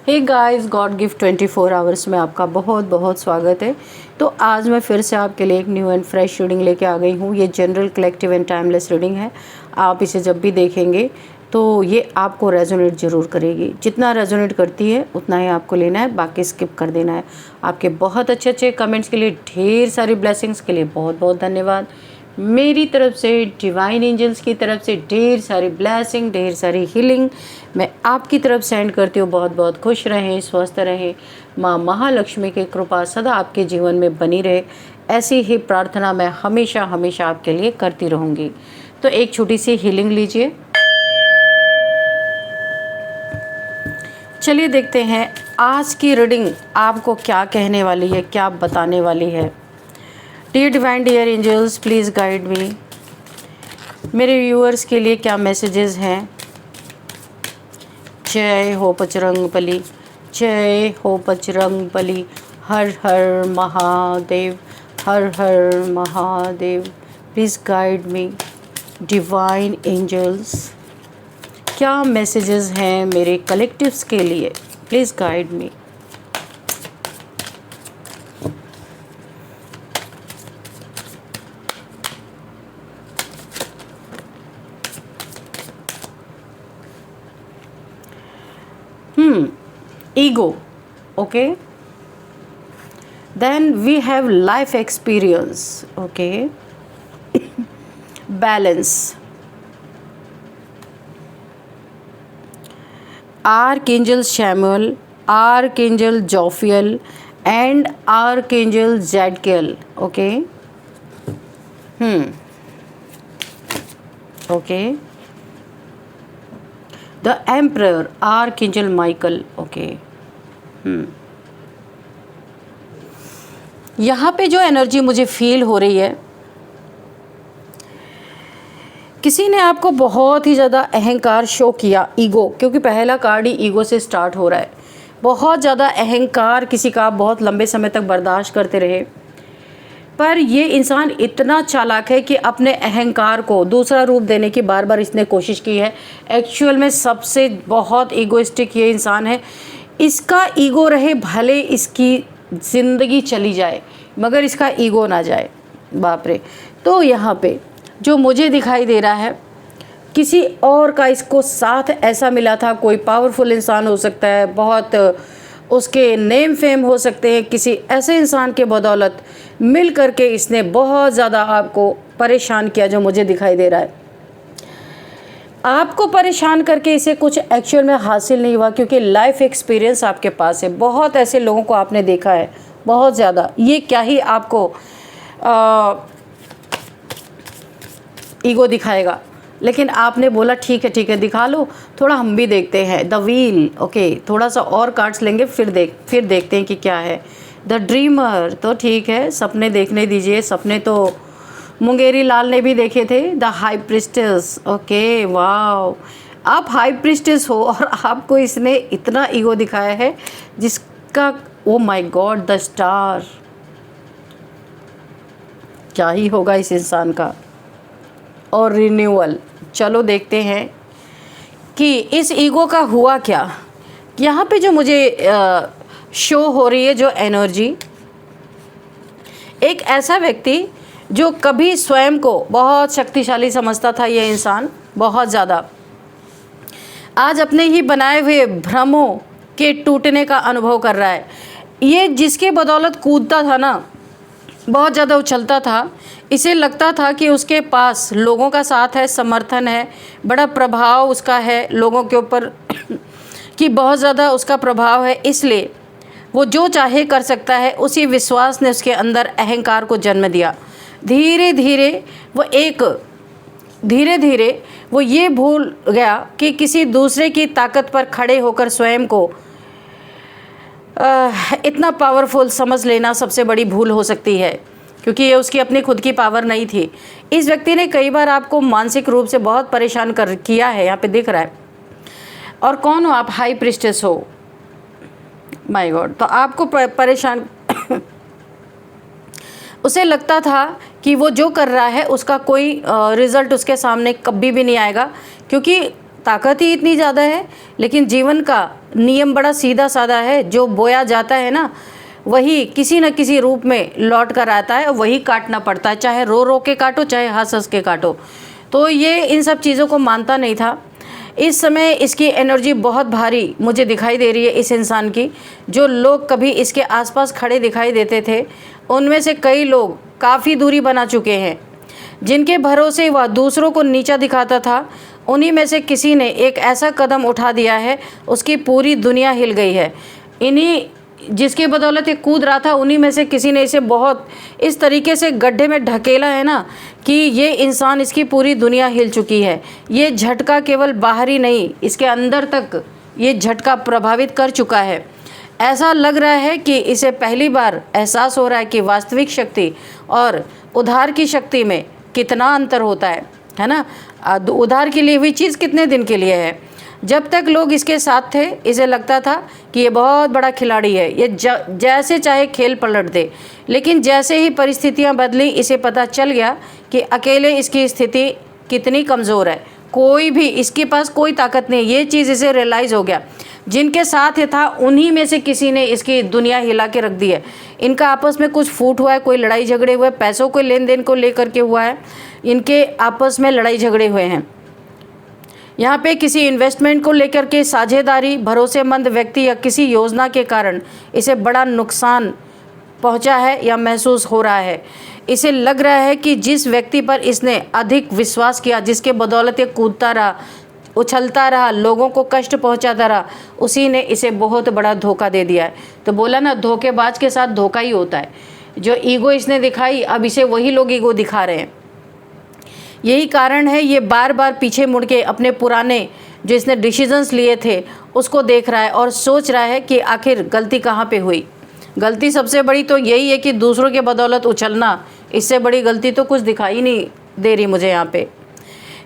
हे guys, god gift 24 hours में आपका बहुत बहुत स्वागत है। तो आज मैं फिर से आपके लिए एक न्यू एंड फ्रेश रीडिंग लेके आ गई हूँ। ये general, collective and timeless reading है। आप इसे जब भी देखेंगे तो ये आपको रेजोनेट ज़रूर करेगी। जितना रेजोनेट करती है उतना ही आपको लेना है, बाकी स्किप कर देना है। आपके बहुत अच्छे अच्छे कमेंट्स के लिए, ढेर सारी ब्लेसिंग्स के लिए बहुत बहुत धन्यवाद। मेरी तरफ से, डिवाइन एंजल्स की तरफ से ढेर सारी ब्लेसिंग, ढेर सारी हीलिंग मैं आपकी तरफ सेंड करती हूँ। बहुत बहुत खुश रहें, स्वस्थ रहें, माँ महालक्ष्मी की कृपा सदा आपके जीवन में बनी रहे, ऐसी ही प्रार्थना मैं हमेशा हमेशा आपके लिए करती रहूँगी। तो एक छोटी सी हीलिंग लीजिए। चलिए देखते हैं आज की रीडिंग आपको क्या कहने वाली है, क्या बताने वाली है। Dear divine, dear angels, please guide me. मेरे व्यूअर्स के लिए क्या मैसेजेस हैं। जय हो बजरंग बली, जय हो बजरंग बली। हर हर महादेव, हर हर Mahadev. Please guide me divine angels. क्या मैसेजेस हैं मेरे कलेक्टिव्स के लिए, please guide me. ego, okay, then we have life experience, okay. Balance, archangel Samuel, archangel Jophiel and archangel Zadkiel, okay. Okay, the emperor archangel Michael, okay. यहाँ पे जो energy मुझे feel हो रही है, किसी ने आपको बहुत ही ज़्यादा अहंकार शो किया, ईगो, क्योंकि पहला कार्ड ही ईगो से स्टार्ट हो रहा है। बहुत ज़्यादा अहंकार किसी का आप बहुत लंबे समय तक बर्दाश्त करते रहे, पर ये इंसान इतना चालाक है कि अपने अहंकार को दूसरा रूप देने की बार बार इसने कोशिश की है। एक्चुअल में सबसे बहुत ईगोइस्टिक ये इंसान है। इसका ईगो रहे, भले इसकी ज़िंदगी चली जाए मगर इसका ईगो ना जाए। बाप रे। तो यहाँ पे जो मुझे दिखाई दे रहा है, किसी और का इसको साथ ऐसा मिला था। कोई पावरफुल इंसान हो सकता है, बहुत उसके नेम फेम हो सकते हैं। किसी ऐसे इंसान के बदौलत मिल करके इसने बहुत ज़्यादा आपको परेशान किया, जो मुझे दिखाई दे रहा है। आपको परेशान करके इसे कुछ एक्चुअल में हासिल नहीं हुआ, क्योंकि लाइफ एक्सपीरियंस आपके पास है। बहुत ऐसे लोगों को आपने देखा है, बहुत ज़्यादा। ये क्या ही आपको ईगो दिखाएगा, लेकिन आपने बोला ठीक है दिखा लो, थोड़ा हम भी देखते हैं। द व्हील, ओके, थोड़ा सा और कार्ड्स लेंगे, फिर देखते हैं कि क्या है। द ड्रीमर, तो ठीक है, सपने देखने दीजिए। सपने तो मुंगेरी लाल ने भी देखे थे। द हाई प्रिस्टेस, ओके, वाव, आप हाई प्रिस्टेस हो और आपको इसने इतना ईगो दिखाया है जिसका, oh my God, the star, क्या ही होगा इस इंसान का। और रिन्यूअल, चलो देखते हैं कि इस ईगो का हुआ क्या। यहाँ पे जो मुझे शो हो रही है जो एनर्जी, एक ऐसा व्यक्ति जो कभी स्वयं को बहुत शक्तिशाली समझता था, ये इंसान बहुत ज़्यादा आज अपने ही बनाए हुए भ्रमों के टूटने का अनुभव कर रहा है। ये जिसके बदौलत कूदता था ना, बहुत ज़्यादा उछलता था, इसे लगता था कि उसके पास लोगों का साथ है, समर्थन है, बड़ा प्रभाव उसका है लोगों के ऊपर कि बहुत ज़्यादा उसका प्रभाव है, इसलिए वो जो चाहे कर सकता है। उसी विश्वास ने उसके अंदर अहंकार को जन्म दिया। धीरे धीरे वो ये भूल गया कि किसी दूसरे की ताकत पर खड़े होकर स्वयं को इतना पावरफुल समझ लेना सबसे बड़ी भूल हो सकती है, क्योंकि ये उसकी अपनी खुद की पावर नहीं थी। इस व्यक्ति ने कई बार आपको मानसिक रूप से बहुत परेशान किया है, यहाँ पे दिख रहा है। और कौन हो आप? हाई प्रिस्टेस हो, माय गॉड। तो आपको परेशान उसे लगता था कि वो जो कर रहा है उसका कोई रिज़ल्ट उसके सामने कभी भी नहीं आएगा, क्योंकि ताकत ही इतनी ज़्यादा है, लेकिन जीवन का नियम बड़ा सीधा साधा है। जो बोया जाता है ना, वही किसी न किसी रूप में लौट कर आता है और वही काटना पड़ता है, चाहे रो रो के काटो, चाहे हंस हंस के काटो। तो ये इन सब चीज़ों को मानता नहीं था। इस समय इसकी एनर्जी बहुत भारी मुझे दिखाई दे रही है इस इंसान की। जो लोग कभी इसके आसपास खड़े दिखाई देते थे, उनमें से कई लोग काफ़ी दूरी बना चुके हैं। जिनके भरोसे वह दूसरों को नीचा दिखाता था, उन्हीं में से किसी ने एक ऐसा कदम उठा दिया है, उसकी पूरी दुनिया हिल गई है। इन्हीं जिसकी बदौलत ये कूद रहा था, उन्हीं में से किसी ने इसे बहुत इस तरीके से गड्ढे में ढकेला है ना, कि ये इंसान, इसकी पूरी दुनिया हिल चुकी है। ये झटका केवल बाहरी नहीं, इसके अंदर तक ये झटका प्रभावित कर चुका है। ऐसा लग रहा है कि इसे पहली बार एहसास हो रहा है कि वास्तविक शक्ति और उधार की शक्ति में कितना अंतर होता है ना। उधार की ली हुई चीज़ कितने दिन के लिए है। जब तक लोग इसके साथ थे, इसे लगता था कि ये बहुत बड़ा खिलाड़ी है, ये जैसे चाहे खेल पलट दे। लेकिन जैसे ही परिस्थितियां बदली, इसे पता चल गया कि अकेले इसकी स्थिति कितनी कमज़ोर है। कोई भी इसके पास कोई ताकत नहीं। ये चीज़ इसे रियलाइज़ हो गया। जिनके साथ ये था, उन्हीं में से किसी ने इसकी दुनिया हिला के रख दी है। इनका आपस में कुछ फूट हुआ है, कोई लड़ाई झगड़े हुए, पैसों के लेन देन को लेकर के हुआ है। इनके आपस में लड़ाई झगड़े हुए हैं। यहाँ पे किसी इन्वेस्टमेंट को लेकर के साझेदारी, भरोसेमंद व्यक्ति या किसी योजना के कारण इसे बड़ा नुकसान पहुँचा है या महसूस हो रहा है। इसे लग रहा है कि जिस व्यक्ति पर इसने अधिक विश्वास किया, जिसके बदौलत ये कूदता रहा, उछलता रहा, लोगों को कष्ट पहुंचाता रहा, उसी ने इसे बहुत बड़ा धोखा दे दिया है। तो बोला ना, धोखेबाज के साथ धोखा ही होता है। जो ईगो इसने दिखाई, अब इसे वही लोग ईगो दिखा रहे हैं। यही कारण है ये बार बार पीछे मुड़ के अपने पुराने जो इसने डिसीजंस लिए थे उसको देख रहा है और सोच रहा है कि आखिर गलती कहाँ पे हुई। गलती सबसे बड़ी तो यही है कि दूसरों के बदौलत उछलना, इससे बड़ी गलती तो कुछ दिखाई नहीं दे रही मुझे यहाँ पे।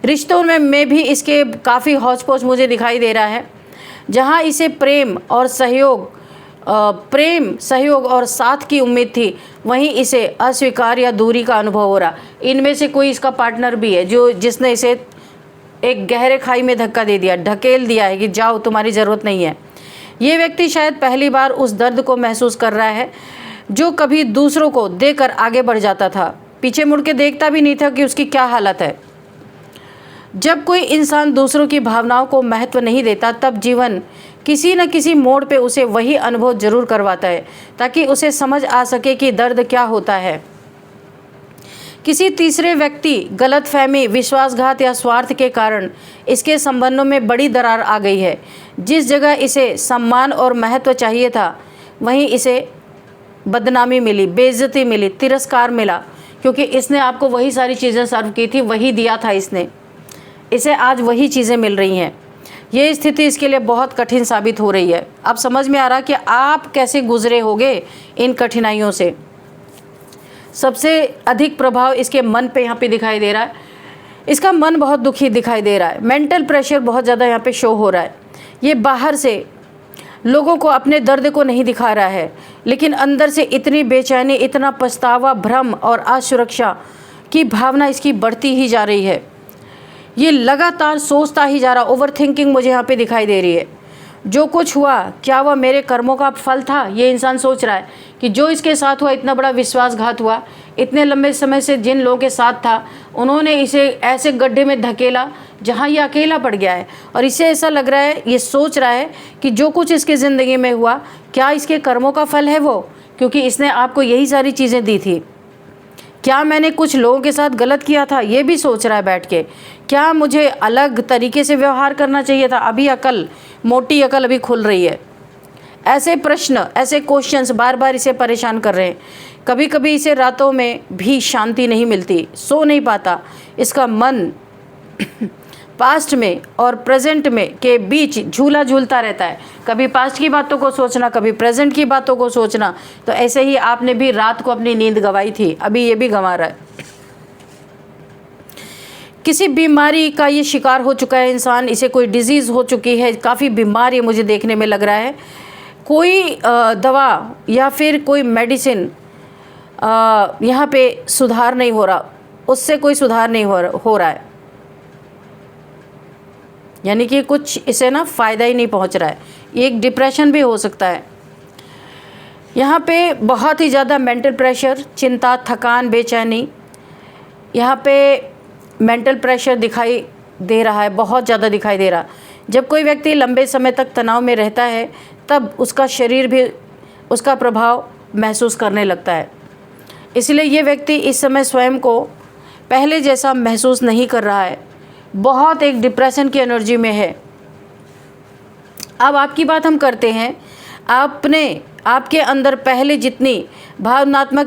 रिश्तों में भी इसके काफ़ी हौच पौच मुझे दिखाई दे रहा है। जहाँ इसे प्रेम सहयोग और साथ की उम्मीद थी, वहीं इसे अस्वीकार या दूरी का अनुभव हो रहा। इनमें से कोई इसका पार्टनर भी है जिसने इसे एक गहरे खाई में धक्का दे दिया, ढकेल दिया है कि जाओ, तुम्हारी ज़रूरत नहीं है। ये व्यक्ति शायद पहली बार उस दर्द को महसूस कर रहा है जो कभी दूसरों को देकर आगे बढ़ जाता था, पीछे मुड़ के देखता भी नहीं था कि उसकी क्या हालत है। जब कोई इंसान दूसरों की भावनाओं को महत्व नहीं देता, तब जीवन किसी न किसी मोड़ पे उसे वही अनुभव जरूर करवाता है, ताकि उसे समझ आ सके कि दर्द क्या होता है। किसी तीसरे व्यक्ति, गलतफहमी, विश्वासघात या स्वार्थ के कारण इसके संबंधों में बड़ी दरार आ गई है। जिस जगह इसे सम्मान और महत्व चाहिए था, वहीं इसे बदनामी मिली, बेइज्जती मिली, तिरस्कार मिला, क्योंकि इसने आपको वही सारी चीज़ें सर्व की थी, वही दिया था इसने। इसे आज वही चीज़ें मिल रही हैं। ये स्थिति इसके लिए बहुत कठिन साबित हो रही है। अब समझ में आ रहा कि आप कैसे गुजरे होगे इन कठिनाइयों से। सबसे अधिक प्रभाव इसके मन पे यहाँ पे दिखाई दे रहा है। इसका मन बहुत दुखी दिखाई दे रहा है। मेंटल प्रेशर बहुत ज़्यादा यहाँ पे शो हो रहा है। ये बाहर से लोगों को अपने दर्द को नहीं दिखा रहा है, लेकिन अंदर से इतनी बेचैनी, इतना पछतावा, भ्रम और असुरक्षा की भावना इसकी बढ़ती ही जा रही है। ये लगातार सोचता ही जा रहा, ओवर थिंकिंग मुझे यहाँ पे दिखाई दे रही है। जो कुछ हुआ, क्या वह मेरे कर्मों का फल था? ये इंसान सोच रहा है कि जो इसके साथ हुआ, इतना बड़ा विश्वासघात हुआ, इतने लंबे समय से जिन लोगों के साथ था, उन्होंने इसे ऐसे गड्ढे में धकेला जहाँ ये अकेला पड़ गया है। और इसे ऐसा लग रहा है, ये सोच रहा है कि जो कुछ इसकी ज़िंदगी में हुआ, क्या इसके कर्मों का फल है वो? क्योंकि इसने आपको यही सारी चीज़ें दी थी। क्या मैंने कुछ लोगों के साथ गलत किया था? ये भी सोच रहा है बैठ के। क्या मुझे अलग तरीके से व्यवहार करना चाहिए था? अभी अकल, मोटी अकल अभी खुल रही है। ऐसे प्रश्न, ऐसे क्वेश्चंस बार बार इसे परेशान कर रहे हैं। कभी कभी इसे रातों में भी शांति नहीं मिलती, सो नहीं पाता। इसका मन पास्ट में और प्रेजेंट में के बीच झूला झूलता रहता है। कभी पास्ट की बातों को सोचना, कभी प्रेजेंट की बातों को सोचना। तो ऐसे ही आपने भी रात को अपनी नींद गंवाई थी, अभी ये भी गंवा रहा है। किसी बीमारी का ये शिकार हो चुका है इंसान, इसे कोई डिजीज़ हो चुकी है, काफ़ी बीमार ये मुझे देखने में लग रहा है। कोई दवा या फिर कोई मेडिसिन यहाँ पे सुधार नहीं हो रहा, उससे कोई सुधार नहीं हो रहा है। यानी कि कुछ इसे ना फ़ायदा ही नहीं पहुंच रहा है। एक डिप्रेशन भी हो सकता है। यहाँ पे बहुत ही ज़्यादा मेंटल प्रेशर, चिंता, थकान, बेचैनी, यहाँ पे मेंटल प्रेशर दिखाई दे रहा है, बहुत ज़्यादा दिखाई दे रहा। जब कोई व्यक्ति लंबे समय तक तनाव में रहता है तब उसका शरीर भी उसका प्रभाव महसूस करने लगता है। इसलिए ये व्यक्ति इस समय स्वयं को पहले जैसा महसूस नहीं कर रहा है, बहुत एक डिप्रेशन की एनर्जी में है। अब आपकी बात हम करते हैं, आपके अंदर पहले जितनी भावनात्मक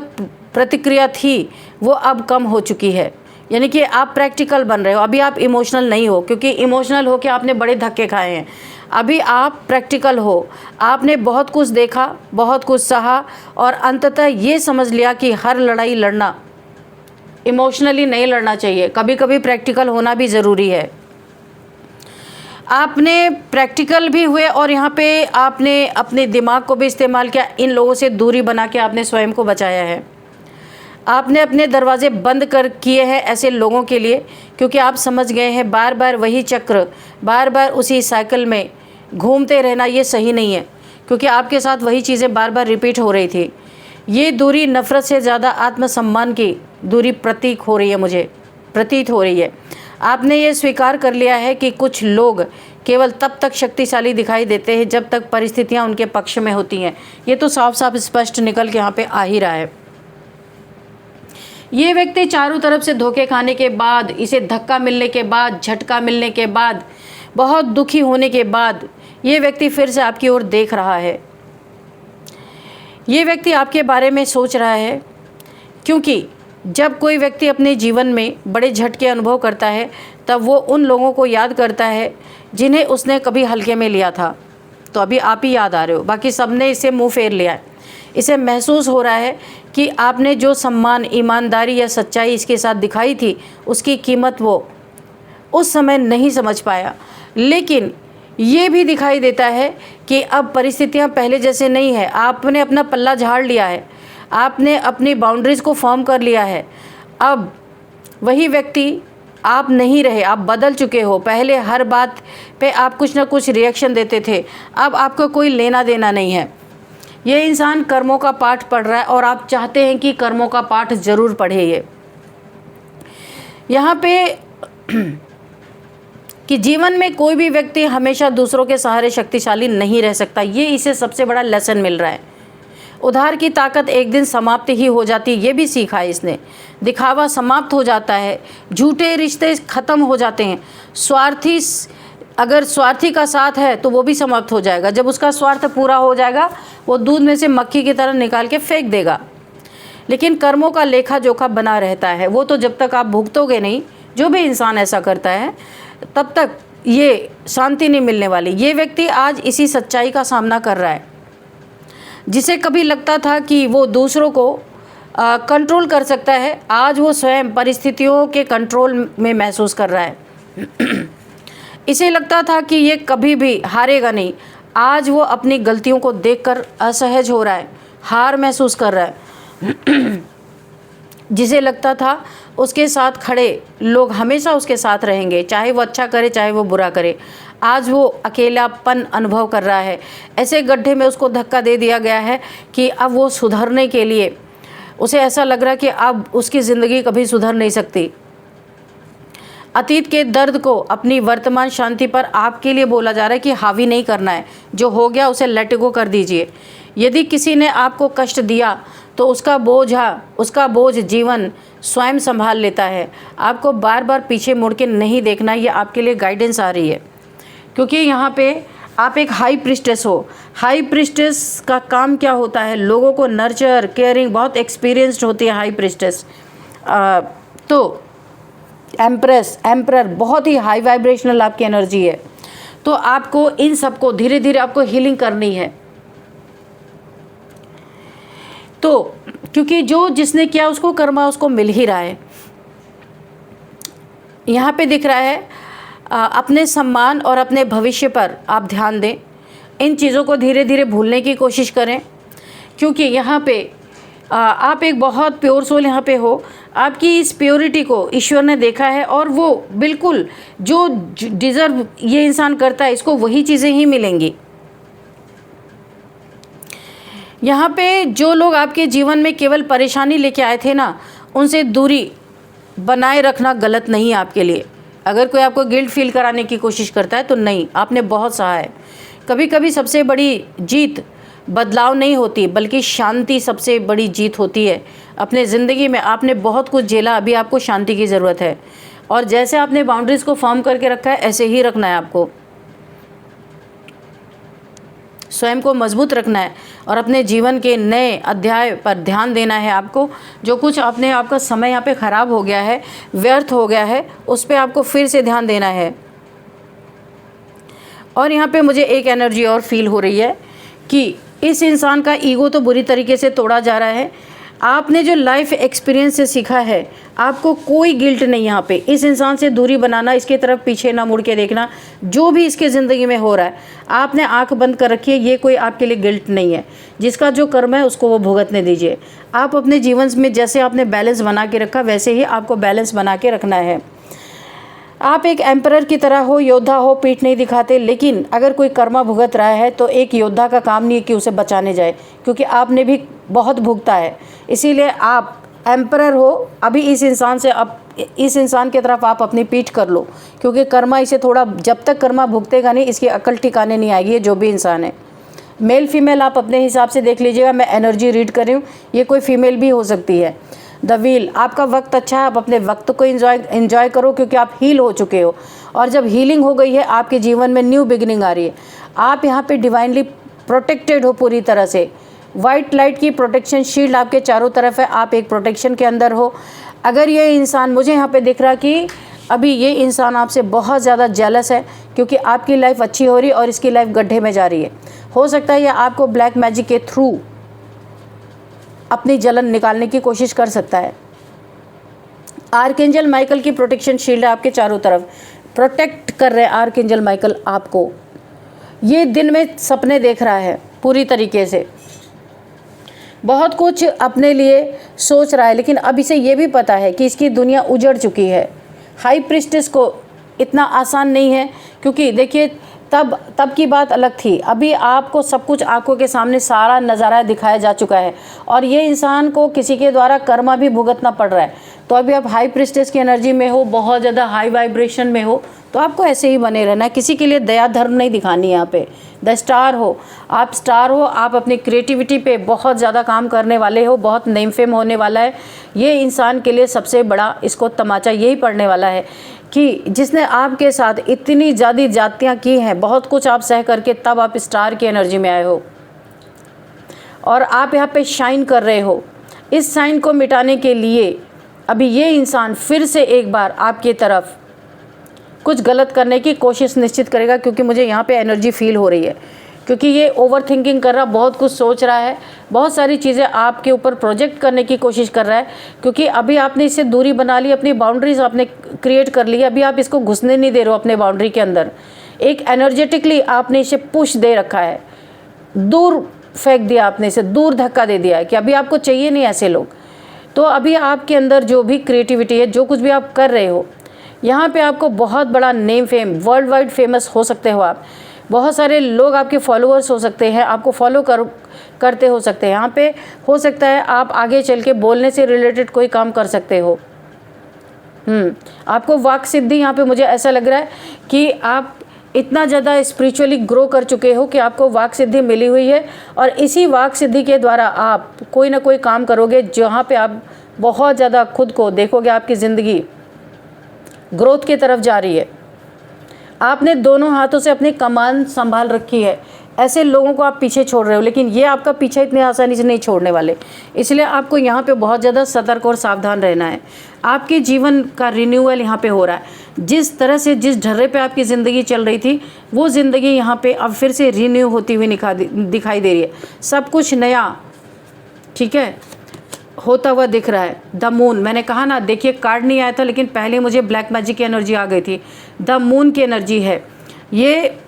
प्रतिक्रिया थी वो अब कम हो चुकी है। यानी कि आप प्रैक्टिकल बन रहे हो। अभी आप इमोशनल नहीं हो, क्योंकि इमोशनल हो के आपने बड़े धक्के खाए हैं। अभी आप प्रैक्टिकल हो। आपने बहुत कुछ देखा, बहुत कुछ सहा और अंततः ये समझ लिया कि हर लड़ाई लड़ना इमोशनली नहीं लड़ना चाहिए, कभी कभी प्रैक्टिकल होना भी ज़रूरी है। आपने प्रैक्टिकल भी हुए और यहाँ पे आपने अपने दिमाग को भी इस्तेमाल किया। इन लोगों से दूरी बना के आपने स्वयं को बचाया है। आपने अपने दरवाजे बंद कर किए हैं ऐसे लोगों के लिए, क्योंकि आप समझ गए हैं बार बार वही चक्र, बार बार उसी साइकिल में घूमते रहना ये सही नहीं है, क्योंकि आपके साथ वही चीज़ें बार बार रिपीट हो रही थी। ये दूरी नफ़रत से ज़्यादा आत्मसम्मान की दूरी प्रतीत हो रही है। आपने ये स्वीकार कर लिया है कि कुछ लोग केवल तब तक शक्तिशाली दिखाई देते हैं जब तक परिस्थितियाँ उनके पक्ष में होती हैं। ये तो साफ साफ स्पष्ट निकल के यहाँ पे आ ही रहा है। ये व्यक्ति चारों तरफ से धोखे खाने के बाद, इसे धक्का मिलने के बाद, झटका मिलने के बाद, बहुत दुखी होने के बाद ये व्यक्ति फिर से आपकी ओर देख रहा है। ये व्यक्ति आपके बारे में सोच रहा है, क्योंकि जब कोई व्यक्ति अपने जीवन में बड़े झटके अनुभव करता है तब वो उन लोगों को याद करता है जिन्हें उसने कभी हल्के में लिया था। तो अभी आप ही याद आ रहे हो, बाकी सबने इसे मुंह फेर लिया है। इसे महसूस हो रहा है कि आपने जो सम्मान, ईमानदारी या सच्चाई इसके साथ दिखाई थी उसकी कीमत वो उस समय नहीं समझ पाया। लेकिन ये भी दिखाई देता है कि अब परिस्थितियाँ पहले जैसे नहीं है। आपने अपना पल्ला झाड़ लिया है, आपने अपनी बाउंड्रीज़ को फॉर्म कर लिया है। अब वही व्यक्ति आप नहीं रहे, आप बदल चुके हो। पहले हर बात पे आप कुछ ना कुछ रिएक्शन देते थे, अब आपको कोई लेना देना नहीं है। ये इंसान कर्मों का पाठ पढ़ रहा है और आप चाहते हैं कि कर्मों का पाठ ज़रूर पढ़े। ये यहाँ पे कि जीवन में कोई भी व्यक्ति हमेशा दूसरों के सहारे शक्तिशाली नहीं रह सकता, ये इसे सबसे बड़ा लेसन मिल रहा है। उधार की ताकत एक दिन समाप्त ही हो जाती है, ये भी सीखा है इसने। दिखावा समाप्त हो जाता है, झूठे रिश्ते ख़त्म हो जाते हैं। अगर स्वार्थी का साथ है तो वो भी समाप्त हो जाएगा। जब उसका स्वार्थ पूरा हो जाएगा वो दूध में से मक्खी की तरह निकाल के फेंक देगा। लेकिन कर्मों का लेखा जोखा बना रहता है, वो तो जब तक आप भुगतोगे नहीं, जो भी इंसान ऐसा करता है, तब तक ये शांति नहीं मिलने वाली। ये व्यक्ति आज इसी सच्चाई का सामना कर रहा है। जिसे कभी लगता था कि वो दूसरों को कंट्रोल कर सकता है, आज वो स्वयं परिस्थितियों के कंट्रोल में महसूस कर रहा है। इसे लगता था कि ये कभी भी हारेगा नहीं, आज वो अपनी गलतियों को देखकर असहज हो रहा है, हार महसूस कर रहा है। जिसे लगता था उसके साथ खड़े लोग हमेशा उसके साथ रहेंगे, चाहे वो अच्छा करे चाहे वो बुरा करे, आज वो अकेलापन अनुभव कर रहा है। ऐसे गड्ढे में उसको धक्का दे दिया गया है कि अब वो सुधरने के लिए उसे ऐसा लग रहा है कि अब उसकी ज़िंदगी कभी सुधर नहीं सकती। अतीत के दर्द को अपनी वर्तमान शांति पर आपके लिए बोला जा रहा है कि हावी नहीं करना है। जो हो गया उसे लेट गो कर दीजिए। यदि किसी ने आपको कष्ट दिया तो उसका बोझ जीवन स्वयं संभाल लेता है। आपको बार बार पीछे मुड़ के नहीं देखना, ये आपके लिए गाइडेंस आ रही है। क्योंकि यहाँ पे आप एक हाई प्रिस्टेस हो। हाई प्रिस्टेस का काम क्या होता है? लोगों को नर्चर, केयरिंग, बहुत एक्सपीरियंस्ड होती है हाई प्रिस्टेस। तो एम्परर बहुत ही हाई वाइब्रेशनल आपकी एनर्जी है। तो आपको इन सब को धीरे धीरे आपको हीलिंग करनी है। तो क्योंकि जो जिसने किया उसको कर्मा उसको मिल ही रहा है। यहाँ पे दिख रहा है अपने सम्मान और अपने भविष्य पर आप ध्यान दें। इन चीज़ों को धीरे धीरे भूलने की कोशिश करें, क्योंकि यहाँ पे आप एक बहुत प्योर सोल यहाँ पे हो। आपकी इस प्योरिटी को ईश्वर ने देखा है और वो बिल्कुल जो डिज़र्व ये इंसान करता है इसको वही चीज़ें ही मिलेंगी। यहाँ पे जो लोग आपके जीवन में केवल परेशानी लेके आए थे ना, उनसे दूरी बनाए रखना गलत नहीं है आपके लिए। अगर कोई आपको गिल्ट फील कराने की कोशिश करता है तो नहीं, आपने बहुत सहा है। कभी कभी सबसे बड़ी जीत बदलाव नहीं होती बल्कि शांति सबसे बड़ी जीत होती है। अपने ज़िंदगी में आपने बहुत कुछ झेला, अभी आपको शांति की ज़रूरत है। और जैसे आपने बाउंड्रीज़ को फॉर्म करके रखा है ऐसे ही रखना है आपको। स्वयं को मजबूत रखना है और अपने जीवन के नए अध्याय पर ध्यान देना है आपको। जो कुछ आपका समय यहाँ पे ख़राब हो गया है, व्यर्थ हो गया है, उस पर आपको फिर से ध्यान देना है। और यहाँ पे मुझे एक एनर्जी और फील हो रही है कि इस इंसान का ईगो तो बुरी तरीके से तोड़ा जा रहा है। आपने जो लाइफ एक्सपीरियंस से सीखा है, आपको कोई गिल्ट नहीं यहाँ पे। इस इंसान से दूरी बनाना, इसकी तरफ पीछे ना मुड़ के देखना, जो भी इसके ज़िंदगी में हो रहा है आपने आंख बंद कर रखी है। ये कोई आपके लिए गिल्ट नहीं है। जिसका जो कर्म है उसको वो भुगतने दीजिए। आप अपने जीवन में जैसे आपने बैलेंस बना के रखा वैसे ही आपको बैलेंस बना के रखना है। आप एक एम्परर की तरह हो, योद्धा हो, पीठ नहीं दिखाते। लेकिन अगर कोई कर्मा भुगत रहा है तो एक योद्धा का काम नहीं है कि उसे बचाने जाए, क्योंकि आपने भी बहुत भुगता है। इसीलिए आप एम्परर हो। अभी इस इंसान की तरफ आप अपनी पीठ कर लो, क्योंकि कर्मा इसे थोड़ा, जब तक कर्मा भुगतेगा नहीं इसकी अकल ठिकाने नहीं आएगी। ये जो भी इंसान है, मेल फीमेल आप अपने हिसाब से देख लीजिएगा। मैं एनर्जी रीड कर रही हूँ, ये कोई फीमेल भी हो सकती है। द व्हील, आपका वक्त अच्छा है, आप अपने वक्त को एंजॉय करो, क्योंकि आप हील हो चुके हो। और जब हीलिंग हो गई है आपके जीवन में न्यू बिगिनिंग आ रही है। आप यहाँ पे डिवाइनली प्रोटेक्टेड हो पूरी तरह से। वाइट लाइट की प्रोटेक्शन शील्ड आपके चारों तरफ है। आप एक प्रोटेक्शन के अंदर हो। अगर ये इंसान, मुझे यहाँ पे दिख रहा कि अभी ये इंसान आपसे बहुत ज़्यादा जेलस है, क्योंकि आपकी लाइफ अच्छी हो रही है और इसकी लाइफ गड्ढे में जा रही है। हो सकता है ये आपको ब्लैक मैजिक के थ्रू अपनी जलन निकालने की कोशिश कर सकता है। आर्कएंजल माइकल की प्रोटेक्शन शील्ड है आपके चारों तरफ, प्रोटेक्ट कर रहे हैं आर्कएंजल माइकल आपको। ये दिन में सपने देख रहा है पूरी तरीके से, बहुत कुछ अपने लिए सोच रहा है, लेकिन अब इसे ये भी पता है कि इसकी दुनिया उजड़ चुकी है। हाई प्रिस्टेस को इतना आसान नहीं है, क्योंकि देखिए तब की बात अलग थी। अभी आपको सब कुछ आंखों के सामने सारा नज़ारा दिखाया जा चुका है और ये इंसान को किसी के द्वारा कर्मा भी भुगतना पड़ रहा है। तो अभी आप हाई प्रिस्टेस की एनर्जी में हो, बहुत ज़्यादा हाई वाइब्रेशन में हो, तो आपको ऐसे ही बने रहना है। किसी के लिए दया धर्म नहीं दिखानी है। यहाँ पे द स्टार हो, आप स्टार हो। आप अपनी क्रिएटिविटी पे बहुत ज़्यादा काम करने वाले हो, बहुत नेम फेम होने वाला है। ये इंसान के लिए सबसे बड़ा इसको तमाचा यही पड़ने वाला है कि जिसने आपके साथ इतनी ज़्यादा जातियाँ की हैं, बहुत कुछ आप सह करके तब आप स्टार की एनर्जी में आए हो और आप यहाँ पे शाइन कर रहे हो। इस शाइन को मिटाने के लिए अभी ये इंसान फिर से एक बार आपकी तरफ कुछ गलत करने की कोशिश निश्चित करेगा, क्योंकि मुझे यहाँ पे एनर्जी फील हो रही है। क्योंकि ये ओवर थिंकिंग कर रहा, बहुत कुछ सोच रहा है, बहुत सारी चीज़ें आपके ऊपर प्रोजेक्ट करने की कोशिश कर रहा है। क्योंकि अभी आपने इससे दूरी बना ली, अपनी बाउंड्रीज आपने क्रिएट कर ली। अभी आप इसको घुसने नहीं दे रहे हो अपने बाउंड्री के अंदर। एक एनर्जेटिकली आपने इसे पुश दे रखा है, दूर फेंक दिया आपने इसे, दूर धक्का दे दिया है कि अभी आपको चाहिए नहीं ऐसे लोग। तो अभी आपके अंदर जो भी क्रिएटिविटी है, जो कुछ भी आप कर रहे हो, यहाँ पे आपको बहुत बड़ा name fame, world wide famous हो सकते हो आप। बहुत सारे लोग आपके फॉलोअर्स हो सकते हैं, आपको फॉलो करते हो सकते हैं। यहाँ पे हो सकता है आप आगे चल के बोलने से रिलेटेड कोई काम कर सकते हो। आपको वाक सिद्धि, यहाँ पे मुझे ऐसा लग रहा है कि आप इतना ज़्यादा स्पिरिचुअली ग्रो कर चुके हो कि आपको वाक सिद्धि मिली हुई है। और इसी वाक सिद्धि के द्वारा आप कोई ना कोई काम करोगे जहाँ पे आप बहुत ज़्यादा खुद को देखोगे, आपकी ज़िंदगी ग्रोथ की तरफ जा रही है। आपने दोनों हाथों से अपनी कमान संभाल रखी है। ऐसे लोगों को आप पीछे छोड़ रहे हो, लेकिन ये आपका पीछे इतनी आसानी से नहीं छोड़ने वाले। इसलिए आपको यहाँ पे बहुत ज़्यादा सतर्क और सावधान रहना है। आपके जीवन का रिन्यूअल यहाँ पे हो रहा है। जिस तरह से, जिस ढर्रे पे आपकी ज़िंदगी चल रही थी, वो ज़िंदगी यहाँ पे अब फिर से रिन्यू होती हुई दिखाई दे रही है। सब कुछ नया, ठीक है, होता हुआ दिख रहा है। द मून, मैंने कहा ना, देखिए कार्ड नहीं आया था, लेकिन पहले मुझे ब्लैक मैजिक की एनर्जी आ गई थी। द मून की एनर्जी है। ये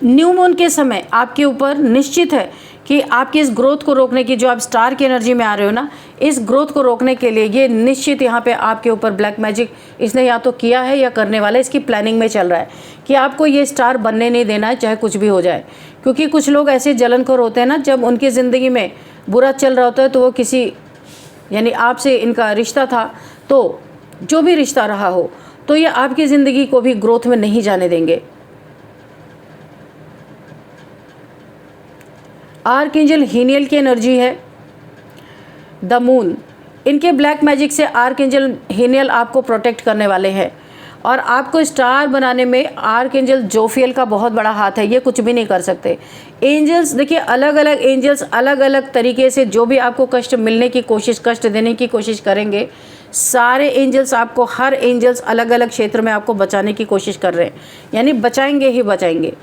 न्यू मून के समय आपके ऊपर निश्चित है कि आपकी इस ग्रोथ को रोकने की, जो आप स्टार की एनर्जी में आ रहे हो ना, इस ग्रोथ को रोकने के लिए ये निश्चित यहाँ पे आपके ऊपर ब्लैक मैजिक इसने या तो किया है या करने वाला है, इसकी प्लानिंग में चल रहा है कि आपको ये स्टार बनने नहीं देना है, चाहे कुछ भी हो जाए। क्योंकि कुछ लोग ऐसे जलनखोर होते हैं ना, जब उनकी ज़िंदगी में बुरा चल रहा होता है तो वो किसी, यानी आपसे इनका रिश्ता था, तो जो भी रिश्ता रहा हो, तो ये आपकी ज़िंदगी को भी ग्रोथ में नहीं जाने देंगे। आर्कएंजल हीनियल की एनर्जी है, द मून। इनके ब्लैक मैजिक से आर्कएंजल हीनियल आपको प्रोटेक्ट करने वाले हैं और आपको स्टार बनाने में आर्कएंजल जोफियल का बहुत बड़ा हाथ है। ये कुछ भी नहीं कर सकते। एंजल्स देखिए, अलग अलग एंजल्स अलग अलग तरीके से जो भी आपको कष्ट मिलने की कोशिश, कष्ट देने की कोशिश करेंगे, सारे एंजल्स आपको, हर एंजल्स अलग अलग क्षेत्र में आपको बचाने की कोशिश कर रहे हैं, यानी बचाएंगे ही बचाएंगे।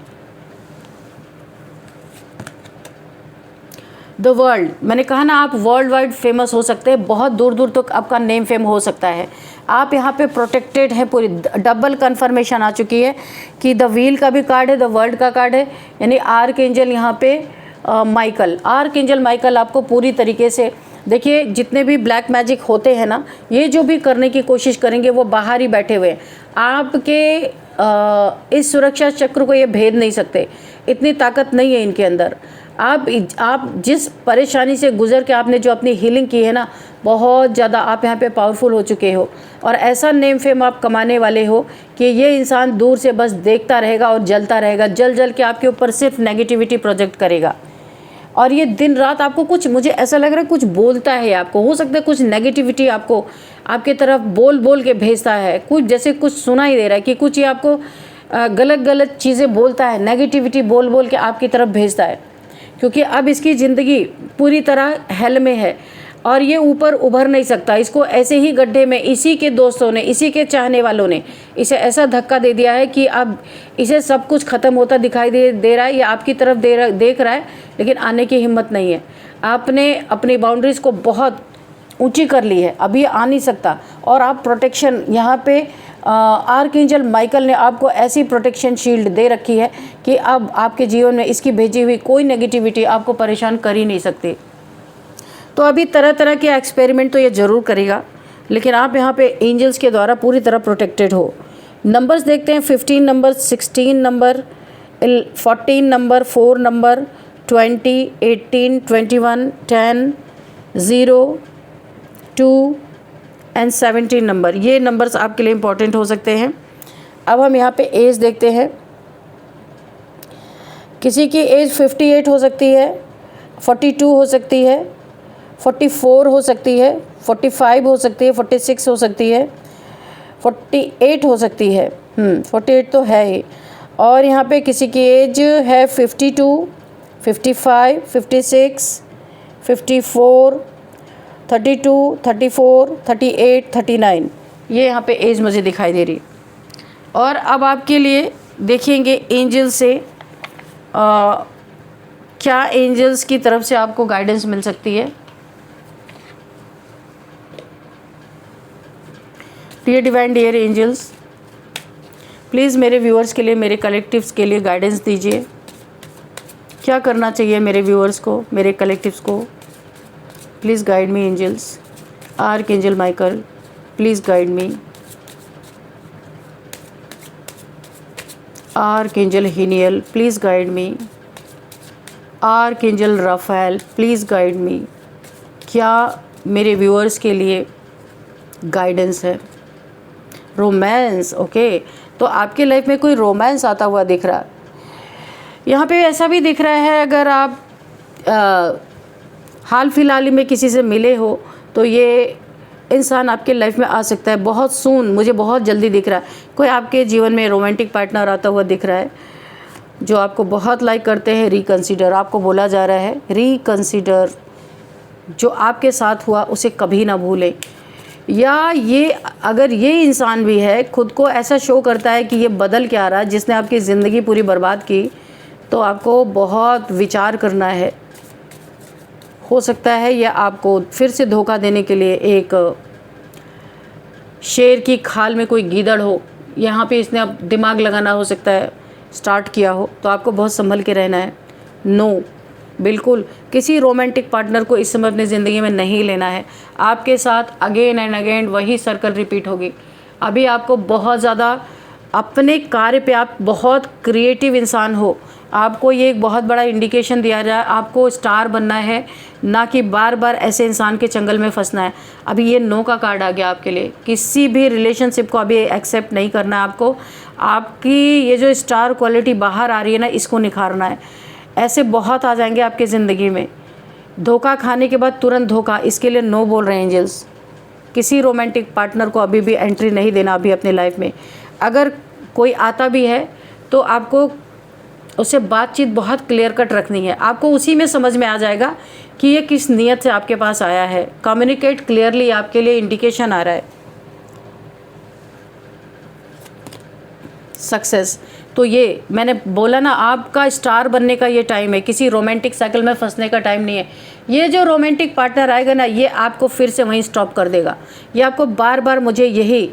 द वर्ल्ड, मैंने कहा ना, आप वर्ल्ड वाइड फेमस हो सकते हैं, बहुत दूर दूर तक आपका नेम फेम हो सकता है। आप यहाँ पे प्रोटेक्टेड हैं, पूरी डबल कंफर्मेशन आ चुकी है कि द व्हील का भी कार्ड है, द वर्ल्ड का कार्ड है, यानी आर्कएंजल यहाँ पे माइकल, आर्कएंजल माइकल आपको पूरी तरीके से, देखिए जितने भी ब्लैक मैजिक होते हैं ना, ये जो भी करने की कोशिश करेंगे वो बाहर ही बैठे हुए हैं, आपके इस सुरक्षा चक्र को ये भेद नहीं सकते, इतनी ताकत नहीं है इनके अंदर। आप जिस परेशानी से गुजर के आपने जो अपनी हीलिंग की है ना, बहुत ज़्यादा आप यहाँ पे पावरफुल हो चुके हो और ऐसा नेम फेम आप कमाने वाले हो कि ये इंसान दूर से बस देखता रहेगा और जलता रहेगा, जल जल के आपके ऊपर सिर्फ नेगेटिविटी प्रोजेक्ट करेगा। और ये दिन रात आपको कुछ, मुझे ऐसा लग रहा है कुछ बोलता है आपको, हो सकता है कुछ नेगेटिविटी आपको आपके तरफ बोल बोल के भेजता है, कुछ जैसे कुछ सुना ही दे रहा है कि कुछ ये आपको गलत गलत चीज़ें बोलता है, नेगेटिविटी बोल बोल के आपकी तरफ भेजता है। क्योंकि अब इसकी ज़िंदगी पूरी तरह हेल में है और ये ऊपर उभर नहीं सकता। इसको ऐसे ही गड्ढे में इसी के दोस्तों ने, इसी के चाहने वालों ने इसे ऐसा धक्का दे दिया है कि अब इसे सब कुछ ख़त्म होता दिखाई दे रहा है, ये आपकी तरफ देख रहा है, लेकिन आने की हिम्मत नहीं है। आपने अपनी बाउंड्रीज़ को बहुत ऊंची कर ली है, अब ये आ नहीं सकता। और आप प्रोटेक्शन यहाँ पे आर्कएंजल माइकल ने आपको ऐसी प्रोटेक्शन शील्ड दे रखी है कि अब आपके जीवन में इसकी भेजी हुई कोई नेगेटिविटी आपको परेशान कर ही नहीं सकती। तो अभी तरह तरह के एक्सपेरिमेंट तो ये ज़रूर करेगा, लेकिन आप यहाँ पे एंजल्स के द्वारा पूरी तरह प्रोटेक्टेड हो। नंबर्स देखते हैं, 15 number, 16 number, 14 number, 4 number, 20, 18, 21, 10, 0, 2 and 17 number. ये नंबर्स आपके लिए इंपॉर्टेंट हो सकते हैं। अब हम यहाँ पे एज देखते हैं। किसी की एज 58 हो सकती है, 42 हो सकती है, 44 हो सकती है, 45 हो सकती है, 46 हो सकती है, 48 हो सकती है, 48 तो है ही। और यहाँ पे किसी की एज है 52, 55, 56, 54, 32, 34, 38, 39, ये यहाँ पे एज मुझे दिखाई दे रही। और अब आपके लिए देखेंगे एंजल से क्या एंजल्स की तरफ से आपको गाइडेंस मिल सकती है। Dear divine, dear angels, please मेरे व्यूअर्स के लिए, मेरे कलेक्टिव्स के लिए गाइडेंस दीजिए। क्या करना चाहिए मेरे व्यूअर्स को, मेरे कलेक्टिव्स को? Please guide me angels. Archangel Michael, please guide me. Archangel Haniel, please guide me. Archangel Raphael, please guide me. क्या मेरे व्यूअर्स के लिए गाइडेंस है? रोमांस, ओके, तो आपके लाइफ में कोई रोमांस आता हुआ दिख रहा है। यहाँ पे ऐसा भी दिख रहा है, अगर आप हाल फिलहाल में किसी से मिले हो तो ये इंसान आपके लाइफ में आ सकता है बहुत सून, मुझे बहुत जल्दी दिख रहा है। कोई आपके जीवन में रोमांटिक पार्टनर आता हुआ दिख रहा है जो आपको बहुत लाइक करते हैं। रिकंसीडर, आपको बोला जा रहा है रिकंसीडर, जो आपके साथ हुआ उसे कभी ना भूलें। या ये, अगर ये इंसान भी है, खुद को ऐसा शो करता है कि ये बदल के आ रहा है, जिसने आपकी ज़िंदगी पूरी बर्बाद की, तो आपको बहुत विचार करना है। हो सकता है यह आपको फिर से धोखा देने के लिए एक शेर की खाल में कोई गीदड़ हो, यहाँ पे इसने अब दिमाग लगाना हो सकता है, स्टार्ट किया हो, तो आपको बहुत संभल के रहना है। नो, बिल्कुल किसी रोमांटिक पार्टनर को इस समय अपनी ज़िंदगी में नहीं लेना है। आपके साथ अगेन एंड अगेन वही सर्कल रिपीट होगी। अभी आपको बहुत ज़्यादा अपने कार्य पे, आप बहुत क्रिएटिव इंसान हो, आपको ये एक बहुत बड़ा इंडिकेशन दिया जाए, आपको स्टार बनना है, ना कि बार बार ऐसे इंसान के चंगल में फंसना है। अभी ये नो का कार्ड आ गया आपके लिए। किसी भी रिलेशनशिप को अभी एक्सेप्ट नहीं करना है आपको। आपकी ये जो स्टार क्वालिटी बाहर आ रही है ना, इसको निखारना है। ऐसे बहुत आ जाएंगे आपकी ज़िंदगी में। धोखा खाने के बाद तुरंत धोखा, इसके लिए नो बोल रहे हैं एंजल्स। किसी रोमांटिक पार्टनर को अभी भी एंट्री नहीं देना अभी अपने लाइफ में। अगर कोई आता भी है तो आपको उससे बातचीत बहुत क्लियर कट रखनी है। आपको उसी में समझ में आ जाएगा कि ये किस नीयत से आपके पास आया है। कम्युनिकेट क्लियरली, आपके लिए इंडिकेशन आ रहा है सक्सेस। तो ये मैंने बोला ना, आपका स्टार बनने का ये टाइम है, किसी रोमांटिक साइकिल में फंसने का टाइम नहीं है। ये जो रोमांटिक पार्टनर आएगा ना, ये आपको फिर से वहीं स्टॉप कर देगा। ये आपको बार बार, मुझे यही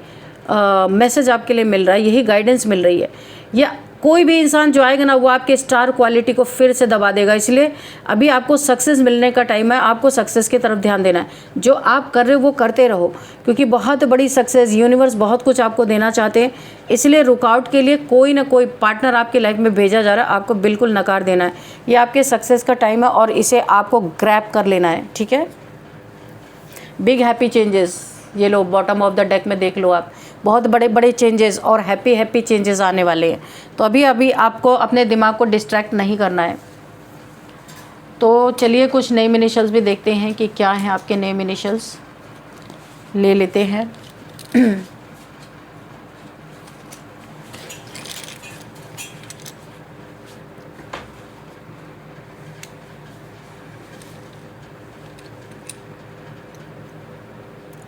मैसेज आपके लिए मिल रहा है, यही गाइडेंस मिल रही है। या कोई भी इंसान जो आएगा ना, वो आपके स्टार क्वालिटी को फिर से दबा देगा। इसलिए अभी आपको सक्सेस मिलने का टाइम है। आपको सक्सेस की तरफ ध्यान देना है। जो आप कर रहे हो वो करते रहो, क्योंकि बहुत बड़ी सक्सेस, यूनिवर्स बहुत कुछ आपको देना चाहते हैं। इसलिए रुकावट के लिए कोई ना कोई पार्टनर आपकी लाइफ में भेजा जा रहा है, आपको बिल्कुल नकार देना है। ये आपके सक्सेस का टाइम है और इसे आपको ग्रैब कर लेना है, ठीक है। बिग हैप्पी चेंजेस, ये लो बॉटम ऑफ द डेक में देख लो आप, बहुत बड़े बड़े चेंजेस और हैप्पी चेंजेस आने वाले हैं। तो अभी आपको अपने दिमाग को डिस्ट्रैक्ट नहीं करना है। तो चलिए कुछ नेम इनिशियल्स भी देखते हैं कि क्या हैं आपके नेम इनिशियल्स, ले लेते हैं।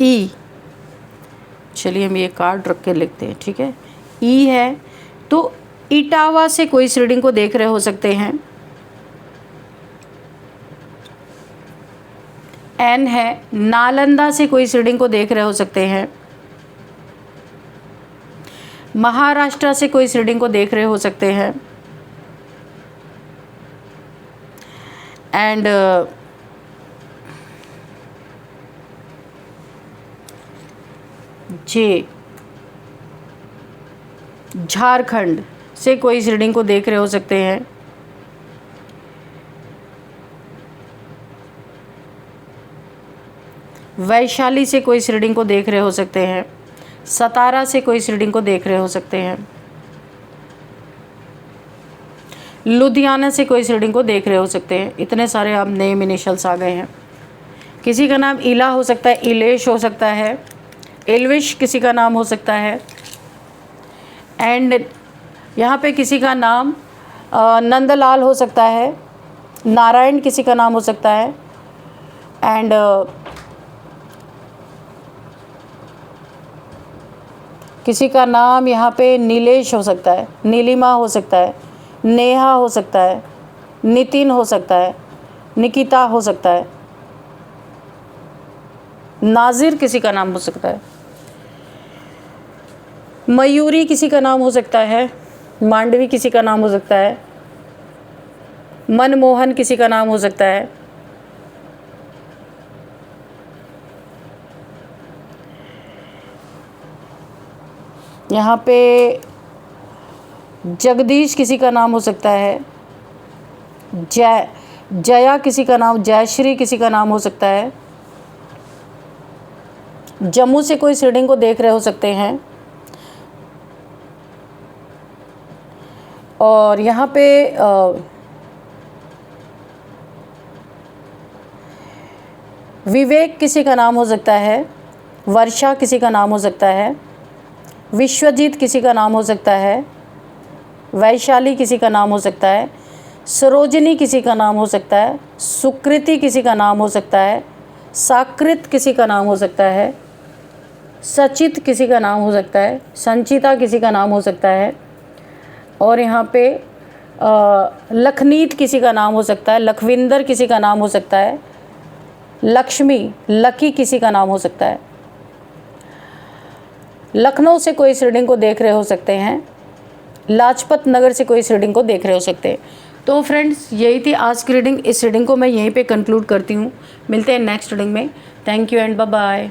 ई, चलिए हम ये कार्ड रख के लिखते हैं, ठीक है। ई है तो इटावा से कोई इस रीडिंग को देख रहे हो सकते हैं। एन है, नालंदा से कोई इस रीडिंग को देख रहे हो सकते हैं। महाराष्ट्र से कोई इस रीडिंग को देख रहे हो सकते हैं। एंड जे, झारखंड से कोई इस रीडिंग को देख रहे हो सकते हैं। वैशाली से कोई इस रीडिंग को देख रहे हो सकते हैं। सतारा से कोई इस रीडिंग को देख रहे हो सकते हैं। लुधियाना से कोई इस रीडिंग को देख रहे हो सकते हैं। इतने सारे आप नेम इनिशियल्स आ गए हैं। किसी का नाम इला हो सकता है, इलेश हो सकता है, एलविश किसी का नाम हो सकता है। एंड यहाँ पे किसी का नाम नंदलाल हो सकता है, नारायण किसी का नाम हो सकता है। एंड किसी का नाम यहाँ पे नीलेश हो सकता है, नीलिमा हो सकता है, नेहा हो सकता है, नितिन हो सकता है, निकिता हो सकता है, नाजिर किसी का नाम हो सकता है, मयूरी किसी का नाम हो सकता है, मांडवी किसी का नाम हो सकता है, मनमोहन किसी का नाम हो सकता है। यहाँ पे जगदीश किसी का नाम हो सकता है, जया किसी का नाम, जयश्री किसी का नाम हो सकता है। जम्मू से कोई रीडिंग को देख रहे हो सकते हैं। और यहाँ पे विवेक किसी का नाम हो सकता है, वर्षा किसी का नाम हो सकता है, विश्वजीत किसी का नाम हो सकता है, वैशाली किसी का नाम हो सकता है, सरोजनी किसी का नाम हो सकता है, सुकृति किसी का नाम हो सकता है, साकृत किसी का नाम हो सकता है, सचित किसी का नाम हो सकता है, संचिता किसी का नाम हो सकता है। और यहाँ पे लखनीत किसी का नाम हो सकता है, लखविंदर किसी का नाम हो सकता है, लक्ष्मी, लकी किसी का नाम हो सकता है। लखनऊ से कोई इस रीडिंग को देख रहे हो सकते हैं। लाजपत नगर से कोई इस रीडिंग को देख रहे हो सकते हैं। तो फ्रेंड्स यही थी आज की रीडिंग। इस रीडिंग को मैं यहीं पे कंक्लूड करती हूँ। मिलते हैं नेक्स्ट रीडिंग में। Thank you and bye bye.